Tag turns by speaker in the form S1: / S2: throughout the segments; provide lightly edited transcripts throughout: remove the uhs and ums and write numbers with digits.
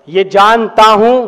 S1: یہ جانتا ہوں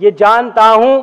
S1: یہ جانتا ہوں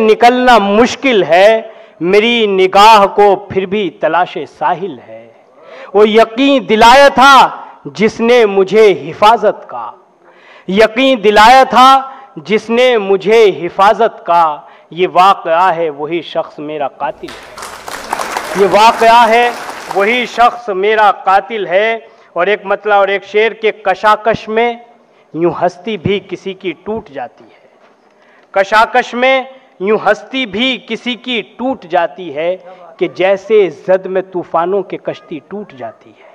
S1: نکلنا مشکل ہے، میری نگاہ کو پھر بھی تلاش ساحل ہے۔ وہ یقین دلایا تھا جس نے مجھے حفاظت کا، یقین دلایا تھا جس نے مجھے حفاظت کا، یہ واقعہ ہے وہی شخص میرا قاتل ہے، یہ واقعہ ہے وہی شخص میرا قاتل ہے۔ اور ایک مطلب اور ایک شعر کے کشاکش میں یوں ہستی بھی کسی کی ٹوٹ جاتی ہے، کشاکش میں یوں ہستی بھی کسی کی ٹوٹ جاتی ہے، کہ جیسے زد میں طوفانوں کے کشتی ٹوٹ جاتی ہے،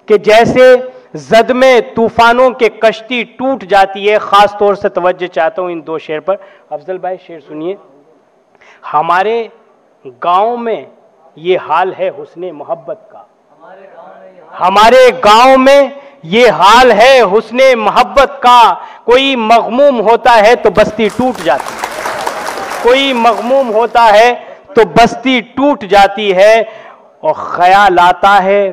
S1: کہ جیسے زد میں طوفانوں کے کشتی ٹوٹ جاتی ہے۔ خاص طور سے توجہ چاہتا ہوں ان دو شعر پر۔ افضل بھائی شعر سنیے۔ ہمارے گاؤں میں یہ حال ہے حسن محبت کا، ہمارے گاؤں میں یہ حال ہے حسن محبت کا، کوئی مغموم ہوتا ہے تو بستی ٹوٹ جاتی ہے، کوئی مغموم ہوتا ہے تو بستی ٹوٹ جاتی ہے، اور خیال آتا ہے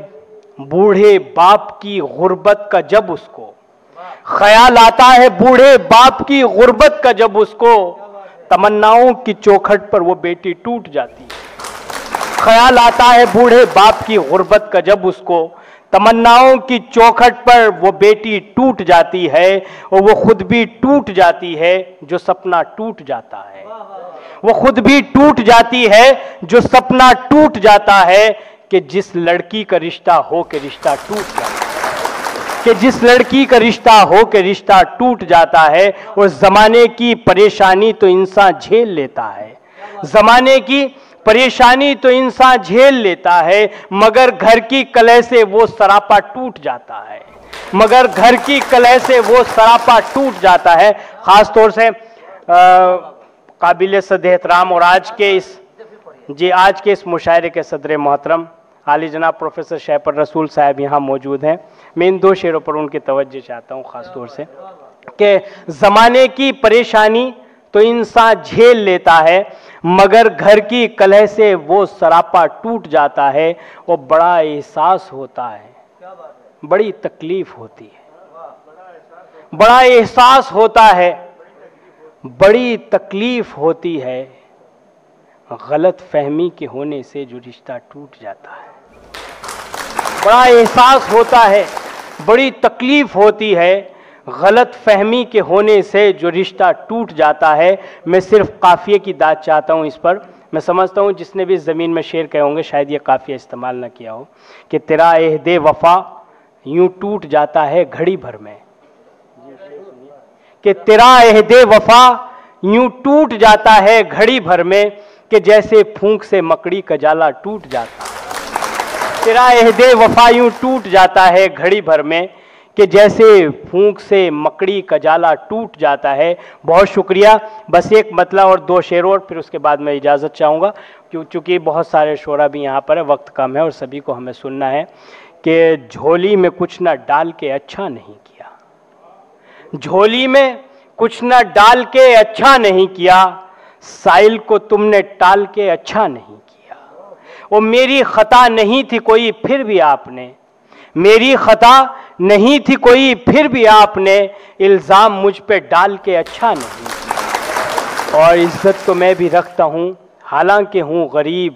S1: بوڑھے باپ کی غربت کا جب اس کو، خیال آتا ہے بوڑھے باپ کی غربت کا جب اس کو، تمناؤں کی چوکھٹ پر وہ بیٹی ٹوٹ جاتی ہے، خیال آتا ہے بوڑھے باپ کی غربت کا جب اس کو، تمناؤں کی چوکھٹ پر وہ بیٹی ٹوٹ جاتی ہے، اور وہ خود بھی ٹوٹ جاتی ہے جو سپنا ٹوٹ جاتا ہے، وہ خود بھی ٹوٹ جاتی ہے جو سپنا ٹوٹ جاتا ہے، کہ جس لڑکی کا رشتہ ہو کے رشتہ ٹوٹ جاتا ہے، کہ جس لڑکی کا رشتہ ہو کے رشتہ ٹوٹ جاتا ہے۔ اور زمانے کی پریشانی تو انسان جھیل لیتا ہے، زمانے کی پریشانی تو انسان جھیل لیتا ہے، مگر گھر کی کلہ سے وہ سراپا ٹوٹ جاتا ہے، مگر گھر کی کلہ سے وہ سراپا ٹوٹ جاتا ہے۔ خاص طور سے قابل صد احترام اور آج کے اس مشاعرے کے صدر محترم عالی جناب پروفیسر شیف الرسول صاحب یہاں موجود ہیں۔ میں ان دو شعروں پر ان کی توجہ چاہتا ہوں خاص طور سے، کہ زمانے کی پریشانی تو انسان جھیل لیتا ہے، مگر گھر کی کلہ سے وہ سراپا ٹوٹ جاتا ہے، اور بڑا احساس ہوتا ہے، بڑی تکلیف ہوتی ہے، بڑا احساس ہوتا ہے، بڑی تکلیف ہوتی ہے، غلط فہمی کے ہونے سے جو رشتہ ٹوٹ جاتا ہے، بڑا احساس ہوتا ہے، بڑی تکلیف ہوتی ہے، غلط فہمی کے ہونے سے جو رشتہ ٹوٹ جاتا ہے۔ میں صرف قافیے کی داد چاہتا ہوں اس پر۔ میں سمجھتا ہوں جس نے بھی زمین میں شعر کہے ہوں گے شاید یہ قافیہ استعمال نہ کیا ہو، کہ تیرا عہد وفا یوں ٹوٹ جاتا ہے گھڑی بھر میں، کہ تیرا عہد وفا یوں ٹوٹ جاتا ہے گھڑی بھر میں، کہ جیسے پھونک سے مکڑی کا جالا ٹوٹ جاتا ہے، تیرا عہد وفا یوں ٹوٹ جاتا ہے گھڑی بھر میں، کہ جیسے پھونک سے مکڑی کا جالا ٹوٹ جاتا ہے۔ بہت شکریہ۔ بس ایک مطلب اور دو شعر اور پھر اس کے بعد میں اجازت چاہوں گا، چونکہ بہت سارے شعراء بھی یہاں پر ہے، وقت کم ہے اور سبھی کو ہمیں سننا ہے، کہ جھولی میں کچھ نہ ڈال کے اچھا نہیں کیا، جھولی میں کچھ نہ ڈال کے اچھا نہیں کیا، سائل کو تم نے ٹال کے اچھا نہیں کیا، وہ میری خطا نہیں تھی کوئی پھر بھی آپ نے، میری خطا نہیں تھی کوئی پھر بھی آپ نے، الزام مجھ پہ ڈال کے اچھا نہیں کیا، اور عزت تو میں بھی رکھتا ہوں حالانکہ ہوں غریب،